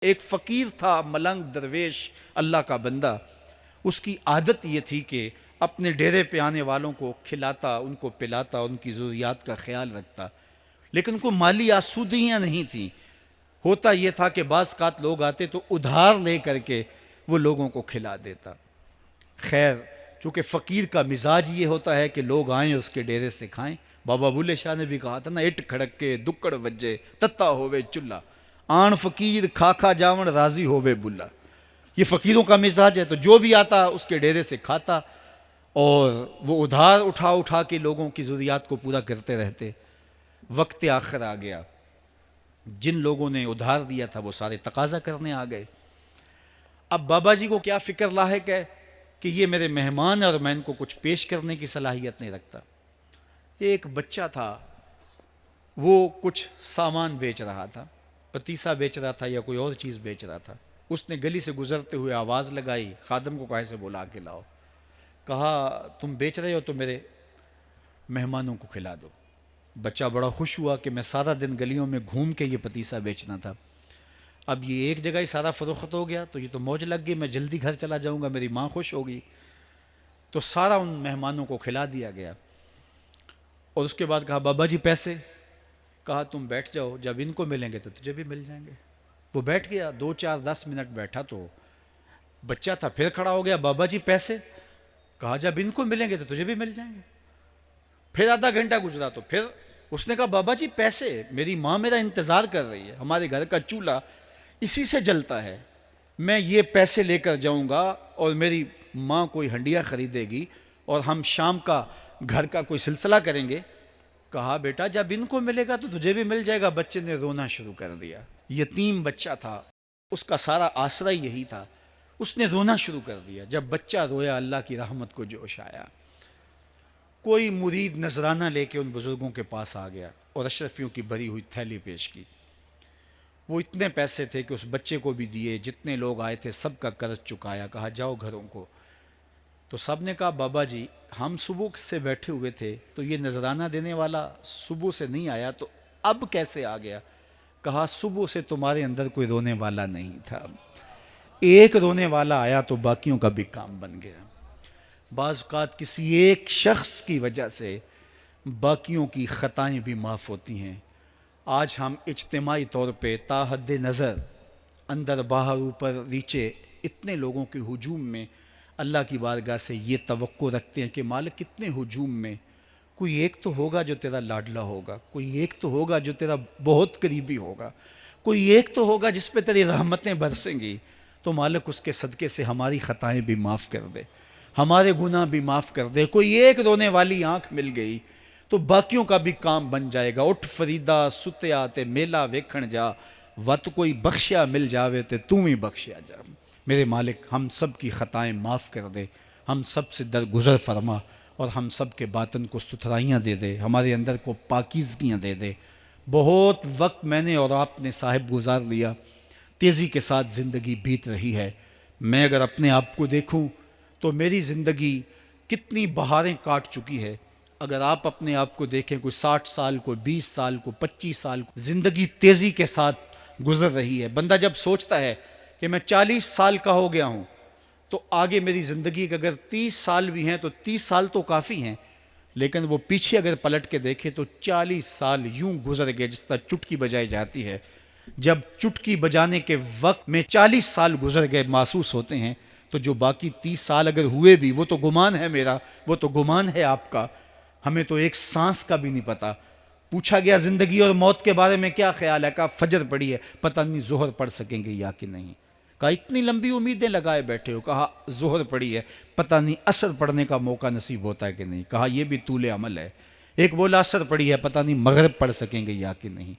ایک فقیر تھا، ملنگ درویش، اللہ کا بندہ. اس کی عادت یہ تھی کہ اپنے ڈیرے پہ آنے والوں کو کھلاتا، ان کو پلاتا، ان کی ضروریات کا خیال رکھتا، لیکن کو مالی آسودگیاں نہیں تھیں. ہوتا یہ تھا کہ بعض اوقات لوگ آتے تو ادھار لے کر کے وہ لوگوں کو کھلا دیتا. خیر، چونکہ فقیر کا مزاج یہ ہوتا ہے کہ لوگ آئیں اس کے ڈیرے سے کھائیں. بابا بلے شاہ نے بھی کہا تھا نا، اٹ کھڑک کے دکڑ وجے تتا ہووے چلا، آن فقیر کھا کھا جاون راضی ہووے بلا. یہ فقیروں کا مزاج ہے. تو جو بھی آتا اس کے ڈیرے سے کھاتا، اور وہ ادھار اٹھا اٹھا کے لوگوں کی ضروریات کو پورا کرتے رہتے. وقت آخر آ گیا، جن لوگوں نے ادھار دیا تھا وہ سارے تقاضا کرنے آ گئے. اب بابا جی کو کیا فکر لاحق ہے کہ یہ میرے مہمان اور میں ان کو کچھ پیش کرنے کی صلاحیت نہیں رکھتا. ایک بچہ تھا، وہ کچھ سامان بیچ رہا تھا، پتیسا بیچ رہا تھا یا کوئی اور چیز بیچ رہا تھا. اس نے گلی سے گزرتے ہوئے آواز لگائی، خادم کو کہا سے بلا کے لاؤ. کہا تم بیچ رہے ہو تو میرے مہمانوں کو کھلا دو. بچہ بڑا خوش ہوا کہ میں سارا دن گلیوں میں گھوم کے یہ پتیسا بیچنا تھا، اب یہ ایک جگہ ہی سارا فروخت ہو گیا تو یہ تو موج لگ گئی، میں جلدی گھر چلا جاؤں گا، میری ماں خوش ہوگی. تو سارا ان مہمانوں کو کھلا دیا گیا. اور اس کے بعد کہا بابا جی پیسے؟ کہا تم بیٹھ جاؤ، جب ان کو ملیں گے تو تجھے بھی مل جائیں گے. وہ بیٹھ گیا، 2 4 10 منٹ بیٹھا تو بچہ تھا، پھر کھڑا ہو گیا، بابا جی پیسے؟ کہا جب ان کو ملیں گے تو تجھے بھی مل جائیں گے. پھر آدھا گھنٹہ گزرا تو پھر اس نے کہا بابا جی پیسے؟ میری ماں میرا انتظار کر رہی ہے، ہمارے گھر کا چولہا اسی سے جلتا ہے، میں یہ پیسے لے کر جاؤں گا اور میری ماں کوئی ہنڈیا خریدے گی اور ہم شام کا گھر کا کوئی سلسلہ کریں گے. کہا بیٹا جب ان کو ملے گا تو تجھے بھی مل جائے گا. بچے نے رونا شروع کر دیا. یتیم بچہ تھا، اس کا سارا آسرا یہی تھا. اس نے رونا شروع کر دیا. جب بچہ رویا اللہ کی رحمت کو جوش آیا. کوئی مرید نذرانہ لے کے ان بزرگوں کے پاس آ گیا اور اشرفیوں کی بھری ہوئی تھیلی پیش کی. وہ اتنے پیسے تھے کہ اس بچے کو بھی دیے، جتنے لوگ آئے تھے سب کا قرض چکایا. کہا جاؤ گھروں کو. تو سب نے کہا بابا جی ہم صبح سے بیٹھے ہوئے تھے تو یہ نذرانہ دینے والا صبح سے نہیں آیا تو اب کیسے آ گیا؟ کہا صبح سے تمہارے اندر کوئی رونے والا نہیں تھا، ایک رونے والا آیا تو باقیوں کا بھی کام بن گیا. بعض اوقات کسی ایک شخص کی وجہ سے باقیوں کی خطائیں بھی معاف ہوتی ہیں. آج ہم اجتماعی طور پہ تا حد نظر اندر باہر اوپر نیچے اتنے لوگوں کے ہجوم میں اللہ کی بارگاہ سے یہ توقع رکھتے ہیں کہ مالک کتنے ہجوم میں کوئی ایک تو ہوگا جو تیرا لاڈلا ہوگا، کوئی ایک تو ہوگا جو تیرا بہت قریبی ہوگا، کوئی ایک تو ہوگا جس پہ تیری رحمتیں برسیں گی. تو مالک اس کے صدقے سے ہماری خطائیں بھی معاف کر دے، ہمارے گناہ بھی معاف کر دے. کوئی ایک رونے والی آنکھ مل گئی تو باقیوں کا بھی کام بن جائے گا. اٹھ فریدا ستیا تے میلا ویکھن جا، وت کوئی بخشیا مل جاوے تے توں ہی بخشیا جا. میرے مالک ہم سب کی خطائیں معاف کر دے، ہم سب سے درگزر فرما اور ہم سب کے باطن کو ستھرائیاں دے دے، ہمارے اندر کو پاکیزگیاں دے دے. بہت وقت میں نے اور آپ نے صاحب گزار لیا، تیزی کے ساتھ زندگی بیت رہی ہے. میں اگر اپنے آپ کو دیکھوں تو میری زندگی کتنی بہاریں کاٹ چکی ہے. اگر آپ اپنے آپ کو دیکھیں، کوئی 60 سال، کوئی 20 سال، کوئی 25 سال، زندگی تیزی کے ساتھ گزر رہی ہے. بندہ جب سوچتا ہے کہ میں 40 سال کا ہو گیا ہوں تو آگے میری زندگی کے اگر 30 سال بھی ہیں تو 30 سال تو کافی ہیں، لیکن وہ پیچھے اگر پلٹ کے دیکھے تو 40 سال یوں گزر گئے جس طرح چٹکی بجائی جاتی ہے. جب چٹکی بجانے کے وقت میں 40 سال گزر گئے محسوس ہوتے ہیں تو جو باقی 30 سال اگر ہوئے بھی وہ تو گمان ہے میرا، وہ تو گمان ہے آپ کا. ہمیں تو ایک سانس کا بھی نہیں پتا. پوچھا گیا زندگی اور موت کے بارے میں کیا خیال ہے؟ کہا فجر پڑی ہے، پتہ نہیں ظہر پڑھ سکیں گے یا کہ نہیں. کہا اتنی لمبی امیدیں لگائے بیٹھے ہو. کہا ظہر پڑی ہے، پتہ نہیں عصر پڑھنے کا موقع نصیب ہوتا ہے کہ نہیں. کہا یہ بھی طول عمل ہے. ایک بولا عصر پڑی ہے، پتہ نہیں مغرب پڑھ سکیں گے یا کہ نہیں.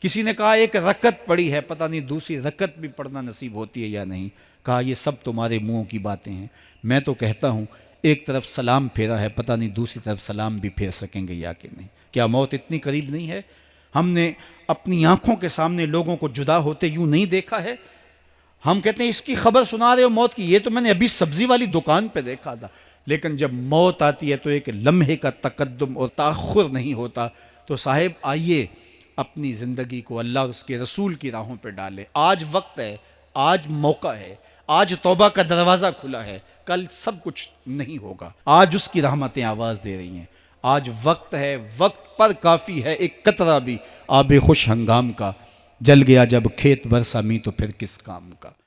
کسی نے کہا ایک رکعت پڑی ہے، پتہ نہیں دوسری رکعت بھی پڑھنا نصیب ہوتی ہے یا نہیں. کہا یہ سب تمہارے منہوں کی باتیں ہیں. میں تو کہتا ہوں ایک طرف سلام پھیرا ہے، پتہ نہیں دوسری طرف سلام بھی پھیر سکیں گے یا کہ نہیں. کیا موت اتنی قریب نہیں ہے؟ ہم نے اپنی آنکھوں کے سامنے لوگوں کو جدا ہوتے یوں نہیں دیکھا ہے. ہم کہتے ہیں اس کی خبر سنا رہے ہو موت کی، یہ تو میں نے ابھی سبزی والی دکان پہ دیکھا تھا. لیکن جب موت آتی ہے تو ایک لمحے کا تقدم اور تاخر نہیں ہوتا. تو صاحب آئیے اپنی زندگی کو اللہ اور اس کے رسول کی راہوں پہ ڈالیں۔ آج وقت ہے، آج موقع ہے، آج توبہ کا دروازہ کھلا ہے، کل سب کچھ نہیں ہوگا۔ آج اس کی رحمتیں آواز دے رہی ہیں۔ آج وقت ہے، وقت پر کافی ہے ایک قطرہ بھی آب خوش ہنگام کا، جل گیا جب کھیت برسا می تو پھر کس کام کا۔